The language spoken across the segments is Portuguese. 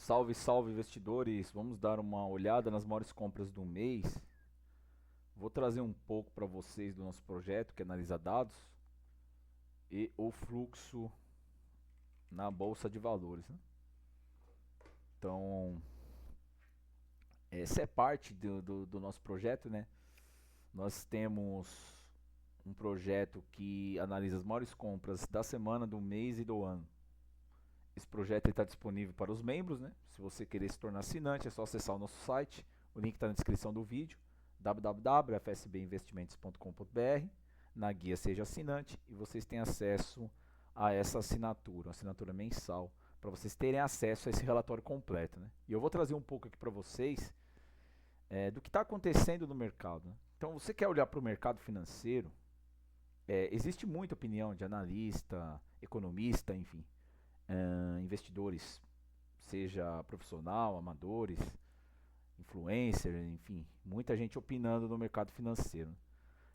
Salve, salve investidores! Vamos dar uma olhada nas maiores compras do mês. Vou trazer um pouco para vocês do nosso projeto que analisa dados e o fluxo na bolsa de valores, né? Então, essa é parte do nosso projeto, né? Nós temos um projeto que analisa as maiores compras da semana, do mês e do ano. Esse projeto está disponível para os membros, né? Se você querer se tornar assinante, é só acessar o nosso site. O link está na descrição do vídeo, www.fsbinvestimentos.com.br. Na guia Seja Assinante e vocês têm acesso a essa assinatura, uma assinatura mensal, para vocês terem acesso a esse relatório completo, né? E eu vou trazer um pouco aqui para vocês do que está acontecendo no mercado, né? Então, você quer olhar para o mercado financeiro, existe muita opinião de analista, economista, enfim, investidores, seja profissional, amadores, influencer, enfim, muita gente opinando no mercado financeiro.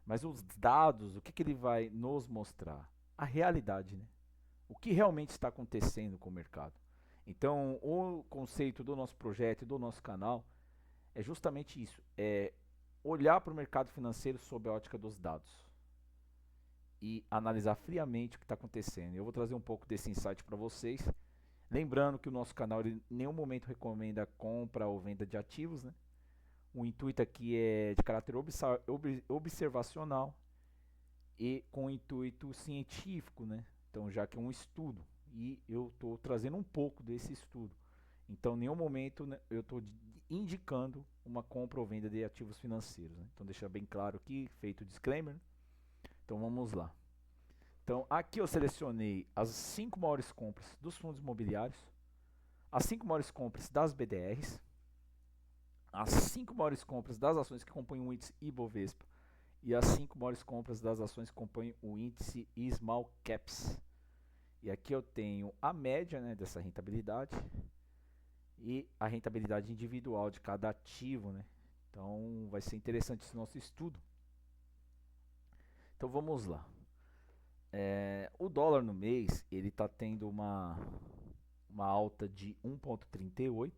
Mas os dados, o que ele vai nos mostrar? A realidade, né? O que realmente está acontecendo com o mercado. Então, o conceito do nosso projeto e do nosso canal é justamente isso, é olhar para o mercado financeiro sob a ótica dos dados e analisar friamente o que está acontecendo. Eu vou trazer um pouco desse insight para vocês. Lembrando que o nosso canal ele, em nenhum momento recomenda compra ou venda de ativos, né? O intuito aqui é de caráter observacional e com intuito científico, né? Então, já que é um estudo e eu estou trazendo um pouco desse estudo. Então, em nenhum momento, né, eu estou indicando uma compra ou venda de ativos financeiros, né? Então, deixar bem claro aqui, feito o disclaimer, né? Então, vamos lá. Então, aqui eu selecionei as 5 maiores compras dos fundos imobiliários, as 5 maiores compras das BDRs, as 5 maiores compras das ações que compõem o índice Ibovespa e as 5 maiores compras das ações que compõem o índice Small Caps. E aqui eu tenho a média, né, dessa rentabilidade e a rentabilidade individual de cada ativo, né? Então vai ser interessante esse nosso estudo. Então vamos lá. O dólar no mês ele está tendo uma alta de 1,38.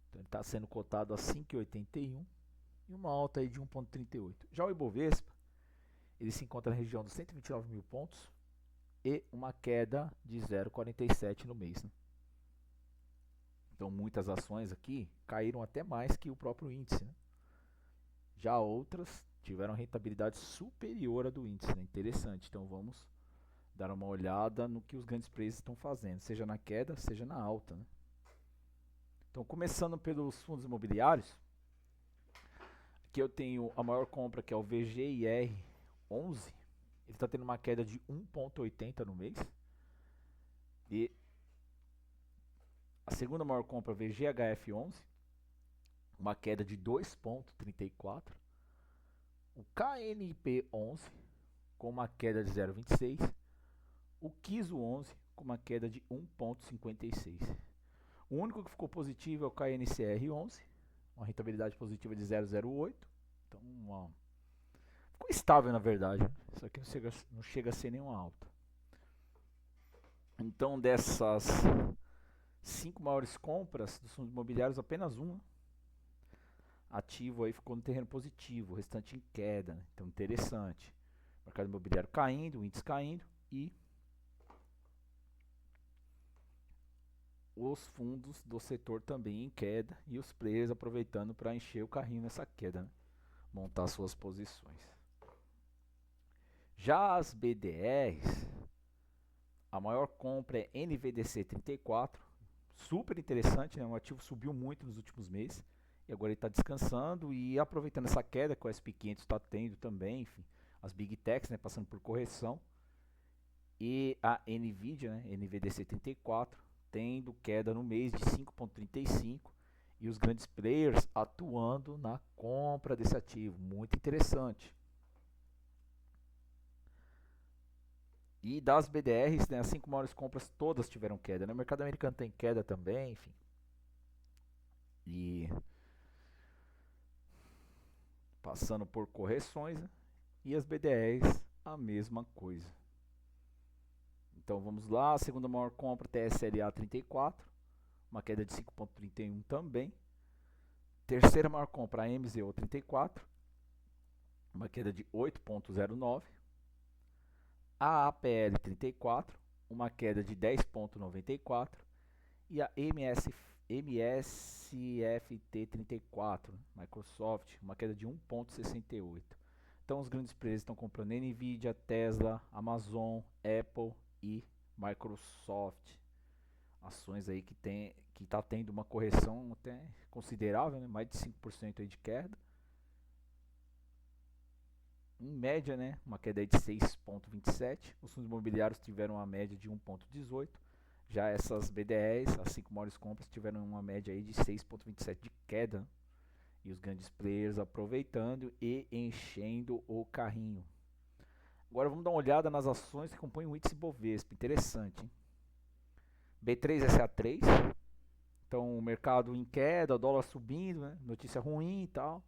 Então ele está sendo cotado a 5,81 e uma alta aí de 1,38. Já o Ibovespa ele se encontra na região dos 129 mil pontos e uma queda de 0,47 no mês, né? Então muitas ações aqui caíram até mais que o próprio índice, né? Já outras tiveram rentabilidade superior à do índice, né? Interessante. Então vamos dar uma olhada no que os grandes players estão fazendo, seja na queda, seja na alta, né? Então começando pelos fundos imobiliários, aqui eu tenho a maior compra que é o VGIR 11, ele está tendo uma queda de 1,80 no mês. E a segunda maior compra, VGHF 11, uma queda de 2,34. O KNP 11, com uma queda de 0,26. O KISO 11, com uma queda de 1,56. O único que ficou positivo é o KNCR 11, uma rentabilidade positiva de 0,08. Então, ficou estável na verdade. Isso aqui não chega a ser nenhuma alta. Então, dessas 5 maiores compras dos fundos imobiliários, apenas uma ativo aí ficou no terreno positivo, o restante em queda, né? Então interessante. O mercado imobiliário caindo, o índice caindo e os fundos do setor também em queda e os players aproveitando para encher o carrinho nessa queda, né? Montar suas posições. Já as BDRs, a maior compra é NVDC 34, super interessante, né? O ativo subiu muito nos últimos meses e agora ele está descansando e aproveitando essa queda que o SP500 está tendo também, enfim, as Big Techs, né, passando por correção, e a Nvidia, né, NVDC 34, tendo queda no mês de 5,35 e os grandes players atuando na compra desse ativo, muito interessante. E das BDRs, né, as 5 maiores compras todas tiveram queda, né? O mercado americano tem queda também, enfim. E passando por correções, né? E as BDRs a mesma coisa. Então vamos lá, a segunda maior compra TSLA 34, uma queda de 5,31 também. Terceira maior compra, a MZO34, uma queda de 8,09. A APL34, uma queda de 10,94. E a MSFT34, Microsoft, uma queda de 1,68. Então os grandes players estão comprando Nvidia, Tesla, Amazon, Apple e Microsoft. Ações aí que está tendo uma correção até considerável, né? Mais de 5% aí de queda. Em média, né? Uma queda aí de 6,27. Os fundos imobiliários tiveram uma média de 1,18. Já essas BDRs, as 5 maiores compras, tiveram uma média aí de 6,27 de queda. E os grandes players aproveitando e enchendo o carrinho. Agora vamos dar uma olhada nas ações que compõem o índice Bovespa. Interessante, hein? B3SA3. Então o mercado em queda, o dólar subindo, né? Notícia ruim e tal.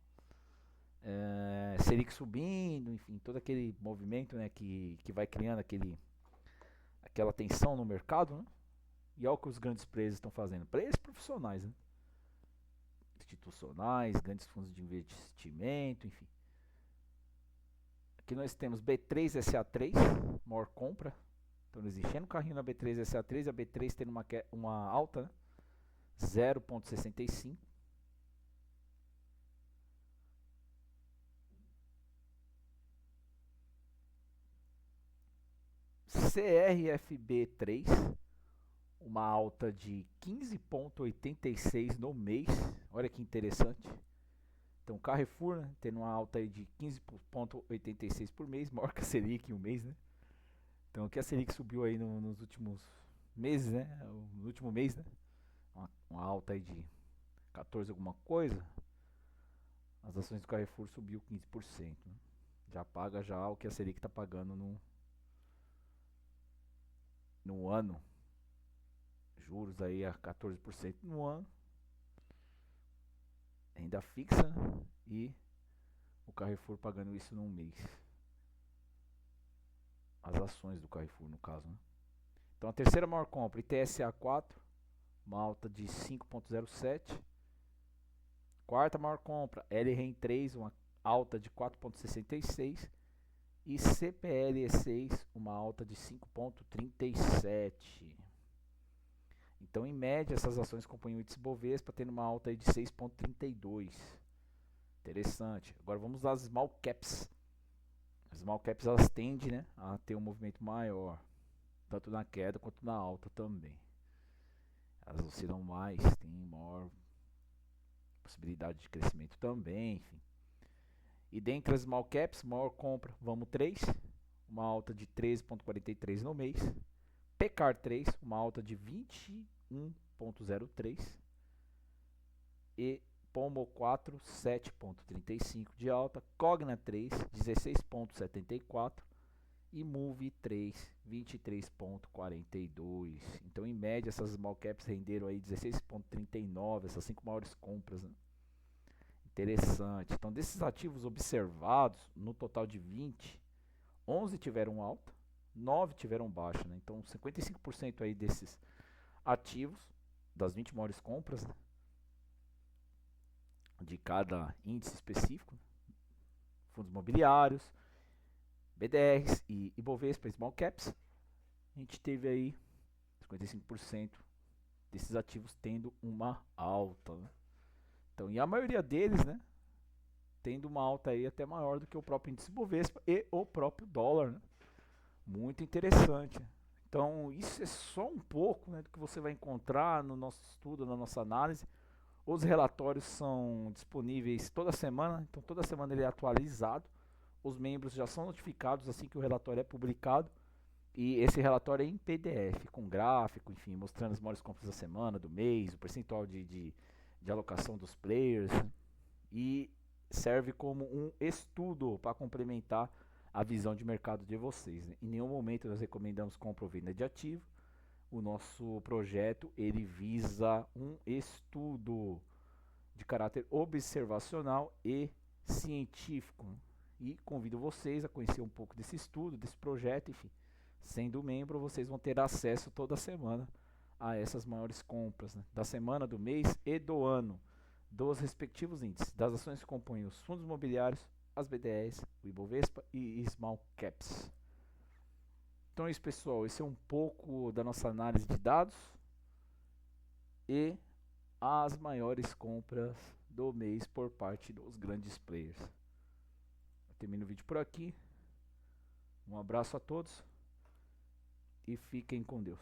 Selic subindo, enfim, todo aquele movimento, né, que vai criando aquela tensão no mercado, né? E olha o que os grandes players estão fazendo. Players profissionais, né? Institucionais, grandes fundos de investimento, enfim. Aqui nós temos B3SA3, maior compra. Então eles enchendo o carrinho na B3SA3 e a B3 tendo uma alta, né? 0,65. CRFB3, uma alta de 15,86 no mês. Olha que interessante. Então Carrefour, né, tendo uma alta aí de 15,86 por mês, maior que a Selic em um mês, né? Então aqui a Selic subiu aí nos últimos meses, né? No último mês, né? Uma alta aí de 14 alguma coisa. As ações do Carrefour subiu 15%. Né? Já paga já o que a Selic está pagando no ano. Juros aí a 14% no ano. Renda fixa, né? E o Carrefour pagando isso num mês. As ações do Carrefour, no caso, né? Então a terceira maior compra, ITSA4, uma alta de 5,07. Quarta maior compra, LREN3, uma alta de 4,66. E CPLE6, uma alta de 5,37. Então, em média, essas ações compõem o índice Bovespa, tendo uma alta aí de 6,32. Interessante. Agora vamos às small caps. As small caps elas tendem, né, a ter um movimento maior, tanto na queda quanto na alta também. Elas oscilam mais, tem maior possibilidade de crescimento também, enfim. E dentre as small caps, maior compra, Vamos 3, uma alta de 13,43 no mês. Pecar 3, uma alta de 21,03. E Pomo 4, 7,35 de alta. Cogna 3, 16,74. E Move 3, 23,42. Então, em média, essas small caps renderam aí 16,39, essas 5 maiores compras, né? Interessante. Então, desses ativos observados, no total de 20, 11 tiveram alta, 9 tiveram baixa, né? Então 55% aí desses ativos, das 20 maiores compras, né, de cada índice específico, fundos imobiliários, BDRs e Ibovespa, Small Caps, a gente teve aí 55% desses ativos tendo uma alta, né? Então, e a maioria deles, né, tendo uma alta aí até maior do que o próprio índice Ibovespa e o próprio dólar, né? Muito interessante. Então, isso é só um pouco, né, do que você vai encontrar no nosso estudo, na nossa análise. Os relatórios são disponíveis toda semana, então toda semana ele é atualizado. Os membros já são notificados assim que o relatório é publicado. E esse relatório é em PDF, com gráfico, enfim, mostrando as maiores compras da semana, do mês, o percentual de alocação dos players. E serve como um estudo para complementar a visão de mercado de vocês, né? Em nenhum momento nós recomendamos compra ou venda de ativo. O nosso projeto ele visa um estudo de caráter observacional e científico. E convido vocês a conhecer um pouco desse estudo, desse projeto, enfim. Sendo membro, vocês vão ter acesso toda semana a essas maiores compras, né, da semana, do mês e do ano, dos respectivos índices, das ações que compõem os fundos imobiliários, as BDRs, o Ibovespa e Small Caps. Então é isso, pessoal. Esse é um pouco da nossa análise de dados e as maiores compras do mês por parte dos grandes players. Eu termino o vídeo por aqui. Um abraço a todos e fiquem com Deus.